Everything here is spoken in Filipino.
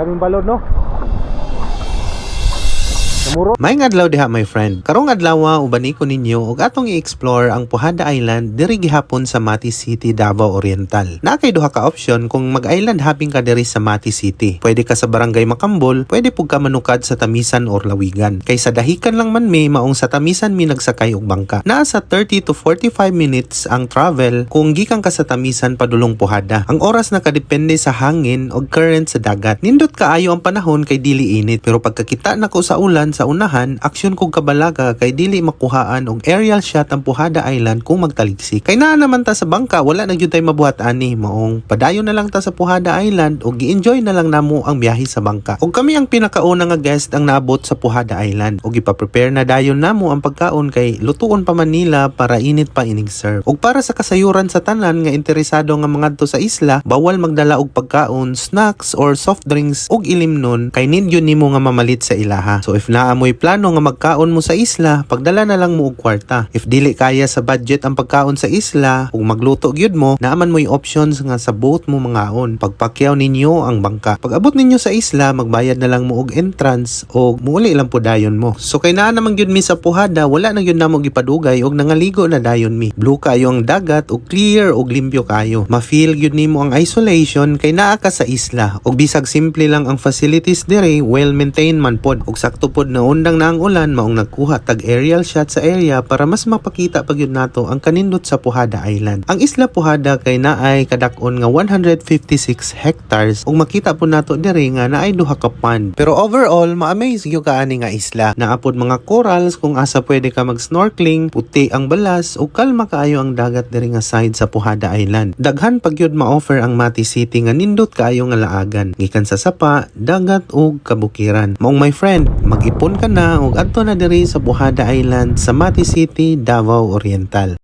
daming balod no. Maayong adlaw diha my friend. Karong adlaw ubani ko ninyo og atong i-explore ang Pujada Island diri gihapon sa Mati City, Davao Oriental. Na kay duha ka option kung mag-island hopping ka diri sa Mati City. Pwede ka sa Barangay Macambol, pwede pug ka manukad sa Tamisan or Lawigan. Kay sa dahikan lang man mi maong sa Tamisan mi nagsakay og bangka. Naa sa 30 to 45 minutes ang travel kung gikan ka sa Tamisan padulong Pujada. Ang oras nakadepende sa hangin og current sa dagat. Nindot kaayo ang panahon kay dili init, pero pagkakita nako sa ulan sa unahan, aksyon kong kabalaga kay dili makuhaan og aerial shot ang Pujada Island kung magtaligsik. Kay naa naman ta sa bangka, wala na gyud tay mabuhat ani, maong padayon na lang ta sa Pujada Island og gi-enjoy na lang namo ang biyahe sa bangka. Og kami ang pinakauna nga guest ang naabot sa Pujada Island og ipa-prepare na dayon namo ang pagkaon kay lutuon pa Manila para init pa ining serve. Og para sa kasayuran sa tanan nga interesado nga mangadto sa isla, bawal magdala og pagkaon, snacks or soft drinks og ilimnon kay need yun nimo nga mamalit sa ilaha. So if naamoy plano nga magkaon mo sa isla, pagdala na lang mo og kwarta. If dili kaya sa budget ang pagkaon sa isla, ug magluto gyud mo, naaman mo'y options nga sa boat mo mangaon. Pagpakyaw ninyo ang bangka. Pag abot ninyo sa isla, magbayad na lang mo og entrance o muuli lang po dayon mo. So kay naa naman gyud mi sa Pujada, wala na gyud namo gipadugay og nangaligo na dayon mi. Blue kayo ang dagat og clear og limpyo kayo. Ma-feel gyud nimo ang isolation kay naa ka sa isla. Og bisag simple lang ang facilities dire, well maintained man pod. Og sakto pod na undang na ang ulan, maong nagkuha tag aerial shot sa area para mas mapakita pa gyud nato ang kanindot sa Pujada Island. Ang isla Pujada kay naay kadak-on nga 156 hectares ug makita po nato diri nga naay duha ka pond. Pero overall, ma-amaze gyud ka ani nga isla. Naapod mga corals kung asa pwede ka mag-snorkeling, puti ang balas ug kalma kaayo ang dagat diri nga side sa Pujada Island. Daghan pa gyud ma-offer ang Mati City nga nindot kaayo nga laagan, gikan sa sapa, dagat ug kabukiran. Maong my friend, mag-ipon ka na ug adto na diri sa Pujada Island sa Mati City, Davao Oriental.